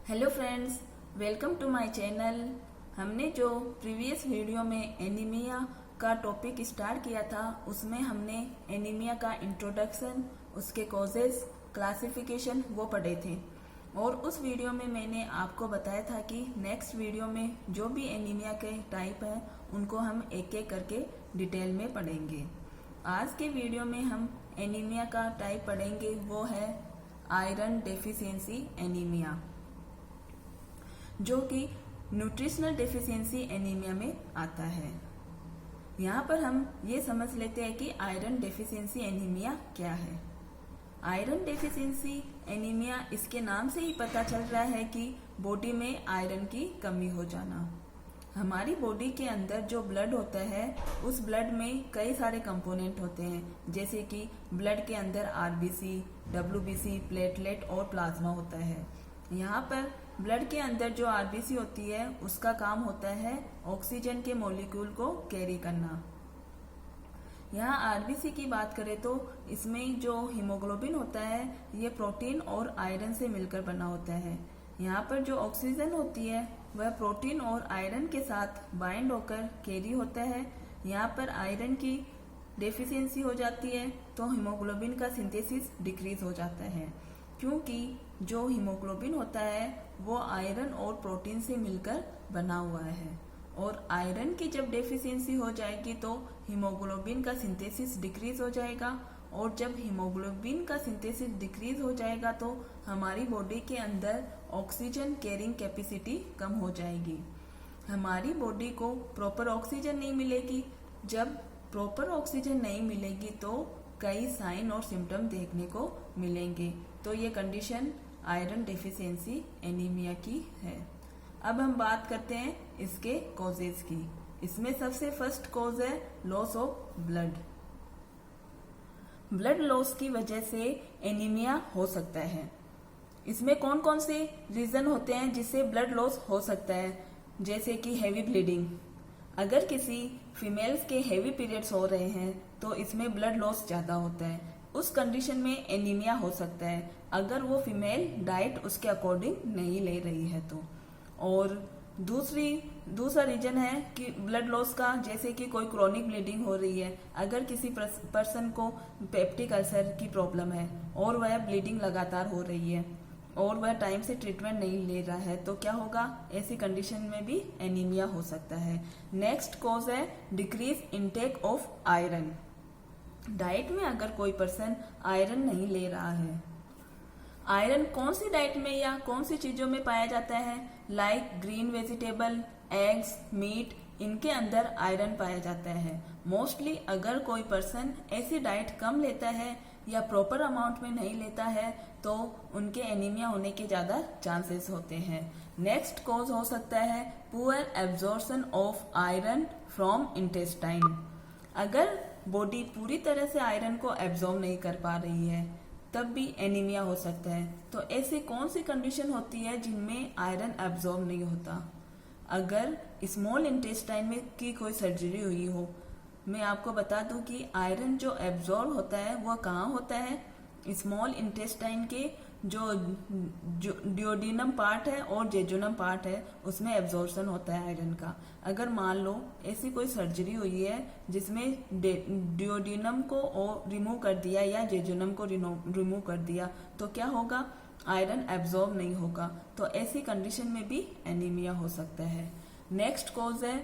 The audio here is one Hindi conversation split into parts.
Hello friends, welcome to my channel. हमने जो प्रीवियस वीडियो में एनीमिया का टॉपिक स्टार्ट किया था उसमें हमने एनीमिया का इंट्रोडक्शन, उसके कॉजेस, क्लासिफिकेशन वो पढ़े थे। और उस वीडियो में मैंने आपको बताया था कि नेक्स्ट वीडियो में जो भी एनीमिया के टाइप हैं उनको हम एक एक करके डिटेल में पढ़ेंगे। आज के वीडियो में हम एनीमिया का टाइप पढ़ेंगे, वो है आयरन डेफिशिएंसी एनीमिया, जो कि न्यूट्रिशनल डेफिशिएंसी एनीमिया में आता है। यहाँ पर हम ये समझ लेते हैं कि आयरन डेफिशिएंसी एनीमिया क्या है। आयरन डेफिशिएंसी एनीमिया, इसके नाम से ही पता चल रहा है कि बॉडी में आयरन की कमी हो जाना। हमारी बॉडी के अंदर जो ब्लड होता है उस ब्लड में कई सारे कंपोनेंट होते हैं, जैसे कि ब्लड के अंदर आरबीसी, डब्ल्यूबीसी, प्लेटलेट और प्लाज्मा होता है। यहाँ पर ब्लड के अंदर जो आरबीसी होती है उसका काम होता है ऑक्सीजन के मॉलिक्यूल को कैरी करना। यहाँ आरबीसी की बात करें तो इसमें जो हीमोग्लोबिन होता है ये प्रोटीन और आयरन से मिलकर बना होता है। यहाँ पर जो ऑक्सीजन होती है वह प्रोटीन और आयरन के साथ बाइंड होकर कैरी होता है। यहाँ पर आयरन की डेफिशिएंसी हो जाती है तो हीमोग्लोबिन का सिंथेसिस डिक्रीज हो जाता है, क्योंकि जो हीमोग्लोबिन होता है वो आयरन और प्रोटीन से मिलकर बना हुआ है। और आयरन की जब डेफिशिएंसी हो जाएगी तो हीमोग्लोबिन का सिंथेसिस डिक्रीज हो जाएगा, और जब हीमोग्लोबिन का सिंथेसिस डिक्रीज हो जाएगा तो हमारी बॉडी के अंदर ऑक्सीजन कैरिंग कैपेसिटी कम हो जाएगी। हमारी बॉडी को प्रॉपर ऑक्सीजन नहीं मिलेगी। जब प्रॉपर ऑक्सीजन नहीं मिलेगी तो कई साइन और सिम्टम देखने को मिलेंगे। तो ये कंडीशन आयरन डेफिशिएंसी एनीमिया की है। अब हम बात करते हैं इसके कॉजेज की। इसमें सबसे फर्स्ट कॉज है loss of blood. Blood loss की वजह से एनीमिया हो सकता है। इसमें कौन कौन से रीजन होते हैं जिससे ब्लड लॉस हो सकता है, जैसे कि हैवी ब्लीडिंग। अगर किसी फीमेल्स के हैवी पीरियड्स हो रहे हैं तो इसमें ब्लड लॉस ज्यादा होता है। उस कंडीशन में एनीमिया हो सकता है अगर वो फीमेल डाइट उसके अकॉर्डिंग नहीं ले रही है तो। और दूसरा रीजन है कि ब्लड लॉस का, जैसे कि कोई क्रोनिक ब्लीडिंग हो रही है। अगर किसी पर्सन को पेप्टिक अल्सर की प्रॉब्लम है और वह ब्लीडिंग लगातार हो रही है और वह टाइम से ट्रीटमेंट नहीं ले रहा है तो क्या होगा, ऐसी कंडीशन में भी एनीमिया हो सकता है। नेक्स्ट कॉज है decrease intake of iron. Diet में अगर कोई पर्सन आयरन नहीं ले रहा है, आयरन कौन सी डाइट में या कौन सी चीजों में पाया जाता है, like green vegetable, eggs, meat, इनके अंदर आयरन पाया जाता है। मोस्टली अगर कोई पर्सन ऐसी डाइट कम लेता है या प्रॉपर अमाउंट में नहीं लेता है तो उनके एनीमिया होने के ज्यादा चांसेस होते हैं। नेक्स्ट कॉज हो सकता है poor absorption of iron from intestine. अगर बॉडी पूरी तरह से आयरन को एब्जॉर्ब नहीं कर पा रही है तब भी एनीमिया हो सकता है। तो ऐसी कौन सी कंडीशन होती है जिनमें आयरन एब्जॉर्ब नहीं होता? अगर स्मॉल इंटेस्टाइन में की कोई सर्जरी हुई हो। मैं आपको बता दूं कि आयरन जो एब्जॉर्ब होता है वह कहाँ होता है, स्मॉल इंटेस्टाइन के जो ड्यूोडेनम पार्ट है और जेजुनम पार्ट है उसमें एब्जॉर्प्शन होता है आयरन का। अगर मान लो ऐसी कोई सर्जरी हुई है जिसमें ड्यूोडेनम को रिमूव कर दिया या जेजुनम को रिमूव कर दिया तो क्या होगा, आयरन एब्जॉर्ब नहीं होगा। तो ऐसी कंडीशन में भी एनीमिया हो सकता है। नेक्स्ट कॉज है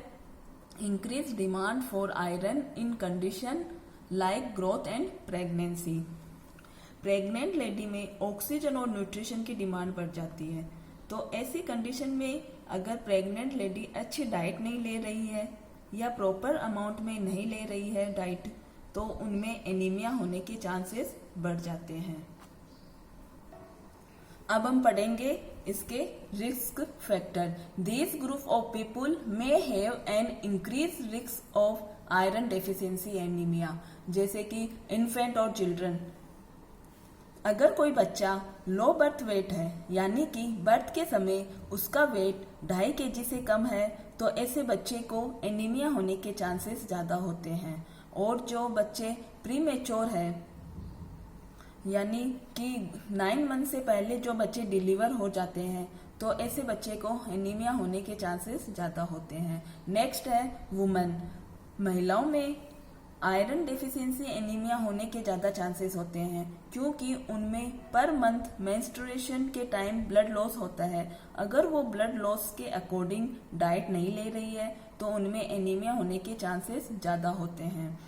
increase demand for iron in condition like growth and pregnancy. Pregnant lady में ऑक्सीजन और न्यूट्रिशन की डिमांड बढ़ जाती है। तो ऐसी कंडीशन में अगर प्रेग्नेंट लेडी अच्छी डाइट नहीं ले रही है या प्रॉपर अमाउंट में नहीं ले रही है डाइट तो उनमें एनीमिया होने के चांसेस बढ़ जाते हैं। अब हम पढ़ेंगे इसके risk factor. This group of people may have an increase risk of iron deficiency anaemia, जैसे कि इन्फेंट और चिल्ड्रन। अगर कोई बच्चा लो बर्थ वेट है, यानी कि बर्थ के समय उसका वेट 2.5 kg से कम है, तो ऐसे बच्चे को एनीमिया होने के चांसेस ज्यादा होते हैं। और जो बच्चे प्रीमेच्योर है, यानी कि 9 मंथ से पहले जो बच्चे डिलीवर हो जाते हैं तो ऐसे बच्चे को एनीमिया होने के चांसेस ज़्यादा होते हैं। नेक्स्ट है वुमेन। महिलाओं में आयरन डेफिशिएंसी एनीमिया होने के ज़्यादा चांसेस होते हैं क्योंकि उनमें पर मंथ मेंस्ट्रुएशन के टाइम ब्लड लॉस होता है। अगर वो ब्लड लॉस के अकॉर्डिंग डाइट नहीं ले रही है तो उनमें एनीमिया होने के चांसेस ज़्यादा होते हैं।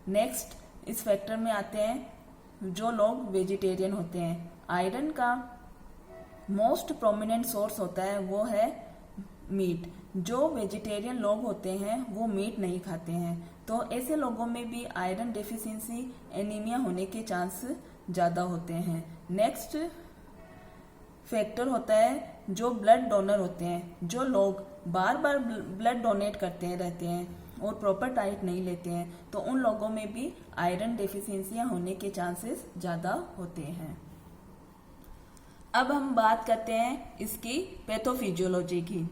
नेक्स्ट इस फैक्टर में आते हैं जो लोग वेजिटेरियन होते हैं। आयरन का मोस्ट प्रोमिनेंट सोर्स होता है वो है मीट। जो वेजिटेरियन लोग होते हैं वो मीट नहीं खाते हैं, तो ऐसे लोगों में भी आयरन डेफिशिएंसी एनीमिया होने के चांस ज़्यादा होते हैं। नेक्स्ट फैक्टर होता है जो ब्लड डोनर होते हैं। जो लोग बार बार ब्लड डोनेट करते रहते हैं और प्रॉपर डाइट नहीं लेते हैं तो उन लोगों में भी आयरन डेफिशिएंसियां होने के चांसेस ज़्यादा होते हैं। अब हम बात करते हैं इसकी पैथोफिजियोलॉजी की।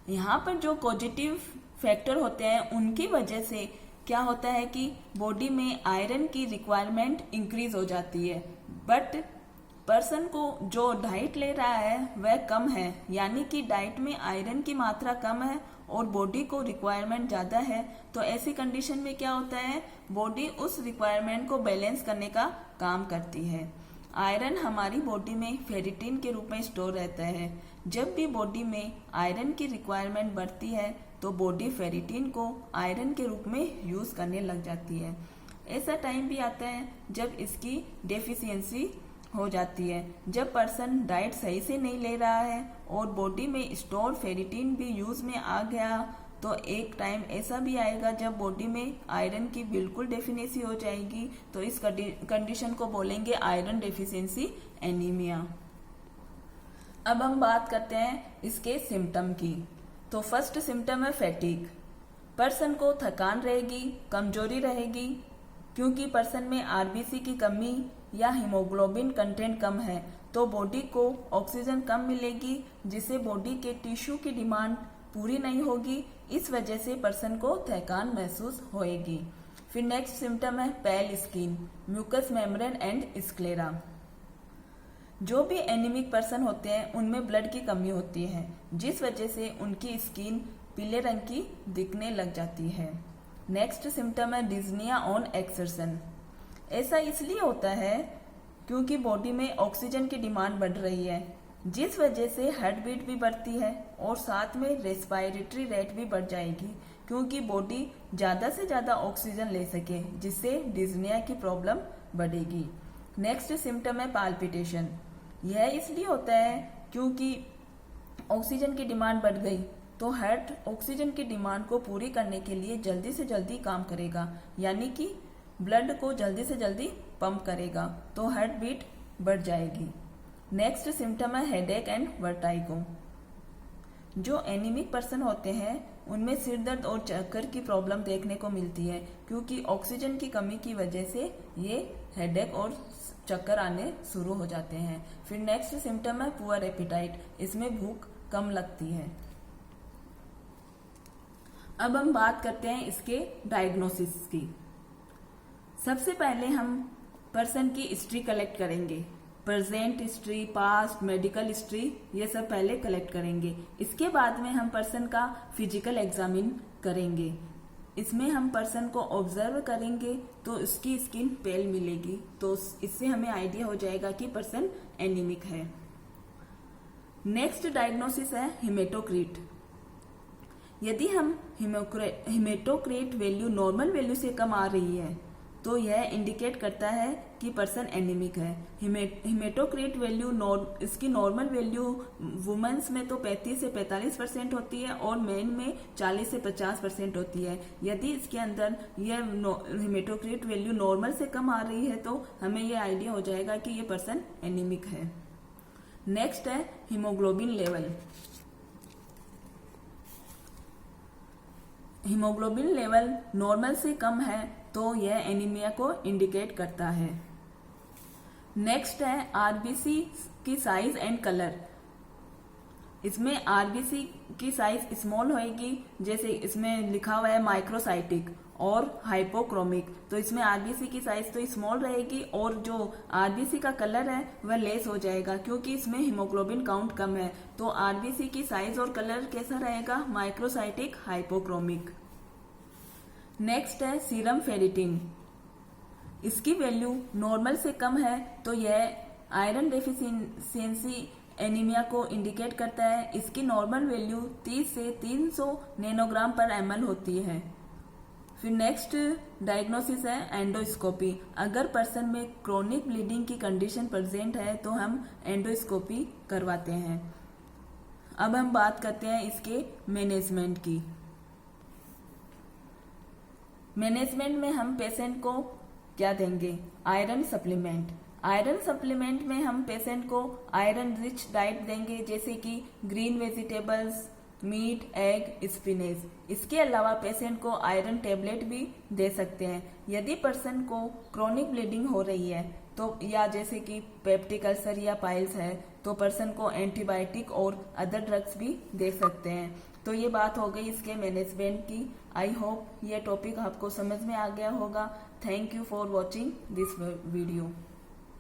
यहाँ पर जो पॉजिटिव फैक्टर होते हैं उनकी वजह से क्या होता है कि बॉडी में आयरन की रिक्वायरमेंट इंक्रीज हो जाती है, बट पर्सन को जो डाइट ले रहा है वह कम है, यानी कि डाइट में आयरन की मात्रा कम है और बॉडी को रिक्वायरमेंट ज़्यादा है। तो ऐसी कंडीशन में क्या होता है, बॉडी उस रिक्वायरमेंट को बैलेंस करने का काम करती है। आयरन हमारी बॉडी में फेरिटिन के रूप में स्टोर रहता है। जब भी बॉडी में आयरन की रिक्वायरमेंट बढ़ती है तो बॉडी फेरिटिन को आयरन के रूप में यूज करने लग जाती है। ऐसा टाइम भी आता है जब इसकी डेफिशिएंसी हो जाती है, जब पर्सन डाइट सही से नहीं ले रहा है और बॉडी में स्टोर फेरिटिन भी यूज में आ गया, तो एक टाइम ऐसा भी आएगा जब बॉडी में आयरन की बिल्कुल डेफिशिएंसी हो जाएगी। तो इस कंडीशन को बोलेंगे आयरन डेफिशिएंसी एनीमिया। अब हम बात करते हैं इसके सिम्टम की। तो फर्स्ट सिम्टम है फैटिग। पर्सन को थकान रहेगी, कमजोरी रहेगी, क्योंकि पर्सन में आरबीसी की कमी या हीमोग्लोबिन कंटेंट कम है तो बॉडी को ऑक्सीजन कम मिलेगी, जिससे बॉडी के टिश्यू की डिमांड पूरी नहीं होगी। इस वजह से पर्सन को थकान महसूस होएगी। फिर नेक्स्ट सिम्टम है pale skin, mucous membrane and sclera. जो भी एनीमिक पर्सन होते हैं उनमें ब्लड की कमी होती है, जिस वजह से उनकी स्किन पीले रंग की दिखने लग जाती है। नेक्स्ट सिम्टम है डिज्निया ऑन एक्सरशन। ऐसा इसलिए होता है क्योंकि बॉडी में ऑक्सीजन की डिमांड बढ़ रही है, जिस वजह से हार्ट बीट भी बढ़ती है और साथ में रेस्पिरेटरी रेट भी बढ़ जाएगी, क्योंकि बॉडी ज़्यादा से ज़्यादा ऑक्सीजन ले सके, जिससे डिज्निया की प्रॉब्लम बढ़ेगी। नेक्स्ट सिम्टम है पाल्पिटेशन। यह इसलिए होता है क्योंकि ऑक्सीजन की डिमांड बढ़ गई तो हार्ट ऑक्सीजन की डिमांड को पूरी करने के लिए जल्दी से जल्दी काम करेगा, यानी कि ब्लड को जल्दी से जल्दी पंप करेगा, तो हार्ट बीट बढ़ जाएगी। नेक्स्ट सिम्टम है हेडेक एंड वर्टाइगो। जो एनीमिक पर्सन होते हैं उनमें सिर दर्द और चक्कर की प्रॉब्लम देखने को मिलती है, क्योंकि ऑक्सीजन की कमी की वजह से ये हेडेक और चक्कर आने शुरू हो जाते हैं। फिर नेक्स्ट सिम्टम है पुअर एपिटाइट। इसमें भूख कम लगती है। अब हम बात करते हैं इसके डायग्नोसिस की। सबसे पहले हम पर्सन की हिस्ट्री कलेक्ट करेंगे। Present history, past, medical history, ये सब पहले कलेक्ट करेंगे। इसके बाद में हम पर्सन का फिजिकल एग्जामिन करेंगे। इसमें हम पर्सन को ऑब्जर्व करेंगे तो उसकी स्किन पेल मिलेगी, तो इससे हमें आइडिया हो जाएगा कि पर्सन एनीमिक है। नेक्स्ट डायग्नोसिस है हिमेटोक्रीट। यदि हम हिमेटोक्रीट वैल्यू नॉर्मल वैल्यू से कम आ रही है तो यह इंडिकेट करता है कि पर्सन एनीमिक है। हिमेटोक्रीट वैल्यू इसकी नॉर्मल वैल्यू वुमेन्स में तो 35 से 45% होती है और मेन में 40 से 50% होती है। यदि इसके अंदर यह हिमेटोक्रीट वैल्यू नॉर्मल से कम आ रही है तो हमें यह आइडिया हो जाएगा कि ये पर्सन एनीमिक है। नेक्स्ट है haemoglobin level. Haemoglobin level normal से कम है तो यह एनीमिया को इंडिकेट करता है। नेक्स्ट है आरबीसी की साइज एंड कलर। इसमें आरबीसी की साइज स्मॉल होएगी, जैसे इसमें लिखा हुआ है माइक्रोसाइटिक और हाइपोक्रोमिक, तो इसमें आरबीसी की साइज तो स्मॉल रहेगी और जो आरबीसी का कलर है वह लेस हो जाएगा क्योंकि इसमें हीमोग्लोबिन काउंट कम है। तो आरबीसी की साइज और कलर कैसा रहेगा? Microcytic, hypochromic. नेक्स्ट है सीरम फेरिटिन। इसकी वैल्यू नॉर्मल से कम है तो यह आयरन डेफिशिएंसी एनीमिया को इंडिकेट करता है। इसकी नॉर्मल वैल्यू 30 से 300 नैनोग्राम पर ml होती है। फिर नेक्स्ट डायग्नोसिस है एंडोस्कोपी। अगर पर्सन में क्रोनिक ब्लीडिंग की कंडीशन प्रेजेंट है तो हम एंडोस्कोपी करवाते हैं। अब हम बात करते हैं इसके मैनेजमेंट की। मैनेजमेंट में हम पेशेंट को क्या देंगे? Iron supplement. आयरन सप्लीमेंट में हम पेशेंट को आयरन रिच डाइट देंगे, जैसे कि green vegetables, meat, egg, spinach. इसके अलावा पेशेंट को आयरन टेबलेट भी दे सकते हैं। यदि पर्सन को क्रोनिक ब्लीडिंग हो रही है तो या जैसे कि पेप्टिक अल्सर या पाइल्स है तो पर्सन को एंटीबायोटिक और अदर ड्रग्स भी दे सकते हैं। तो ये बात हो गई इसके मैनेजमेंट की। आई होप ये टॉपिक आपको समझ में आ गया होगा। Thank you for watching this video.